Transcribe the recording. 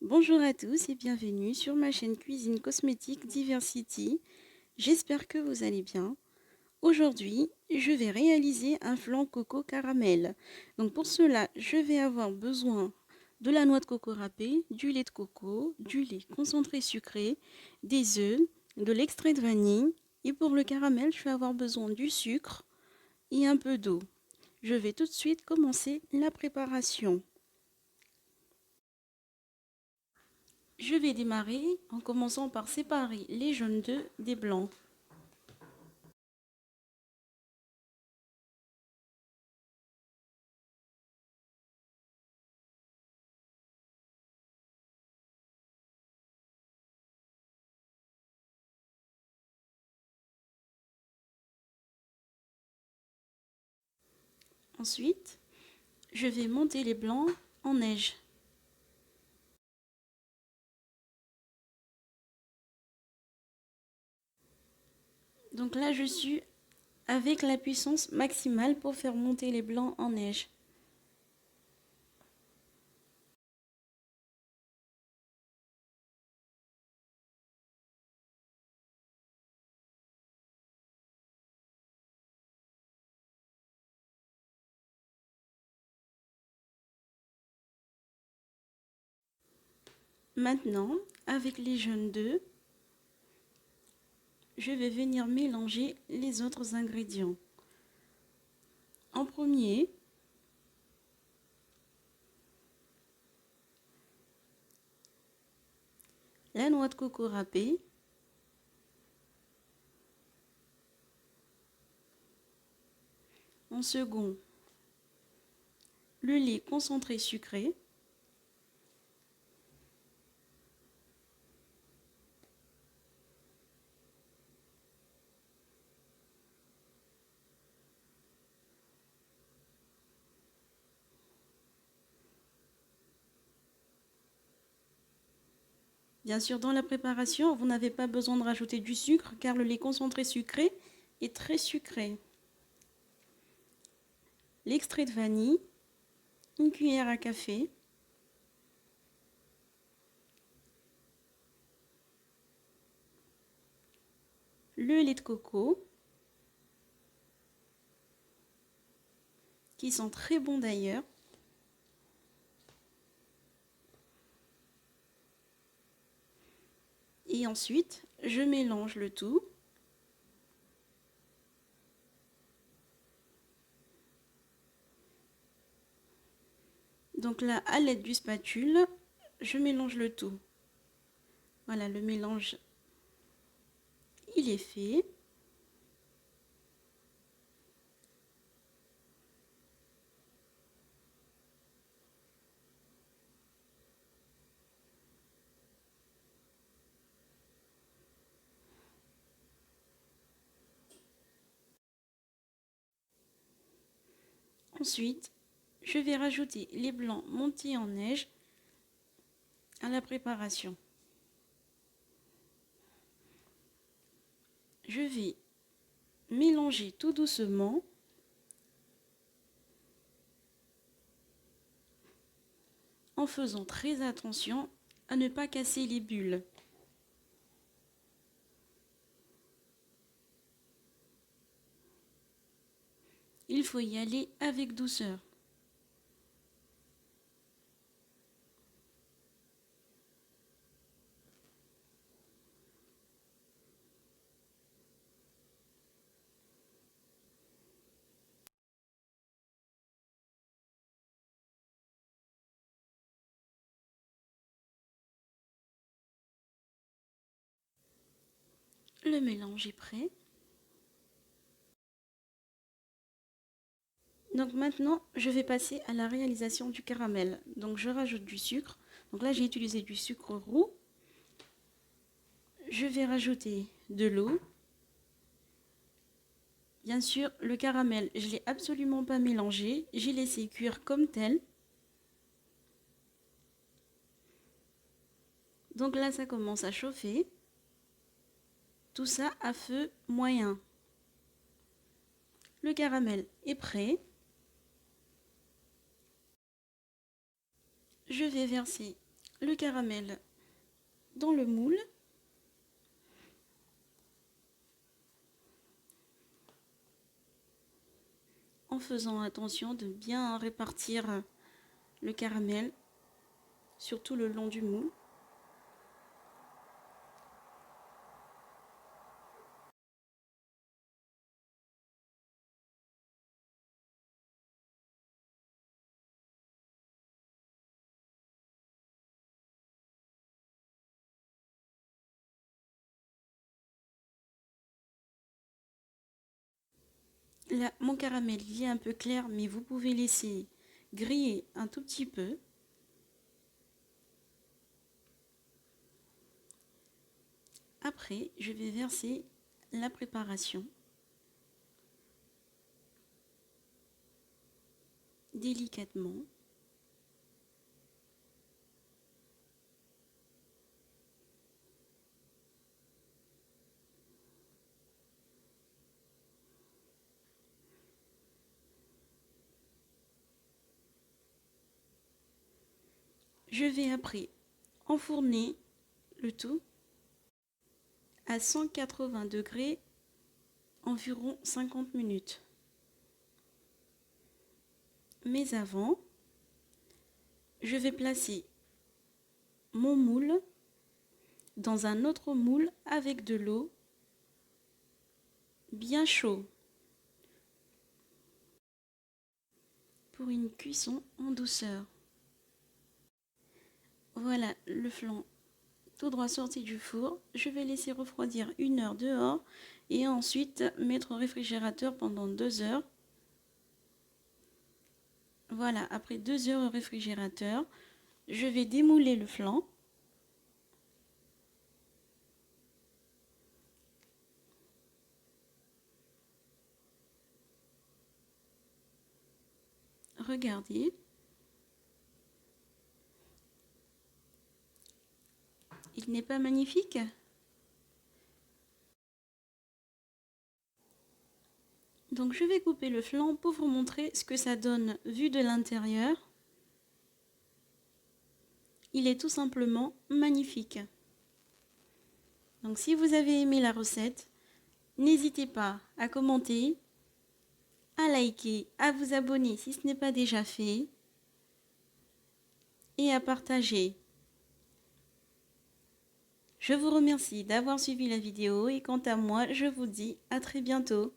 Bonjour à tous et bienvenue sur ma chaîne Cuisine Cosmétique Diversity. J'espère que vous allez bien. Aujourd'hui, je vais réaliser un flan coco caramel. Donc pour cela, je vais avoir besoin de la noix de coco râpée, du lait de coco, du lait concentré sucré, des œufs, de l'extrait de vanille. Et pour le caramel, je vais avoir besoin du sucre et un peu d'eau. Je vais tout de suite commencer la préparation. Je vais démarrer en commençant par séparer les jaunes d'œufs des blancs. Ensuite, je vais monter les blancs en neige. Donc là, je suis avec la puissance maximale pour faire monter les blancs en neige. Maintenant, avec les jaunes d'œufs, je vais venir mélanger les autres ingrédients. En premier, la noix de coco râpée. En second, le lait concentré sucré. Bien sûr, dans la préparation, vous n'avez pas besoin de rajouter du sucre car le lait concentré sucré est très sucré. L'extrait de vanille, une cuillère à café, le lait de coco, qui sont très bons d'ailleurs, et ensuite je mélange le tout. Donc là, à l'aide du spatule, je mélange le tout. Voilà, le mélange, il est fait. Ensuite, je vais rajouter les blancs montés en neige à la préparation. Je vais mélanger tout doucement en faisant très attention à ne pas casser les bulles. Il faut y aller avec douceur. Le mélange est prêt. Donc maintenant, je vais passer à la réalisation du caramel. Donc je rajoute du sucre. Donc là, j'ai utilisé du sucre roux. Je vais rajouter de l'eau. Bien sûr, le caramel, je ne l'ai absolument pas mélangé. J'ai laissé cuire comme tel. Donc là, ça commence à chauffer. Tout ça à feu moyen. Le caramel est prêt. Je vais verser le caramel dans le moule. En faisant attention de bien répartir le caramel sur tout le long du moule. Là, mon caramel il est un peu clair, mais vous pouvez laisser griller un tout petit peu. Après, je vais verser la préparation délicatement. Je vais après enfourner le tout à 180 degrés environ 50 minutes. Mais avant, je vais placer mon moule dans un autre moule avec de l'eau bien chaud pour une cuisson en douceur. Voilà le flan tout droit sorti du four. Je vais laisser refroidir 1 heure dehors et ensuite mettre au réfrigérateur pendant 2 heures. Voilà, après 2 heures au réfrigérateur, je vais démouler le flan. Regardez. Il n'est pas magnifique? Donc je vais couper le flan pour vous montrer ce que ça donne vu de l'intérieur. Il est tout simplement magnifique. Donc si vous avez aimé la recette, n'hésitez pas à commenter, à liker, à vous abonner si ce n'est pas déjà fait et à partager. Je vous remercie d'avoir suivi la vidéo et quant à moi, je vous dis à très bientôt.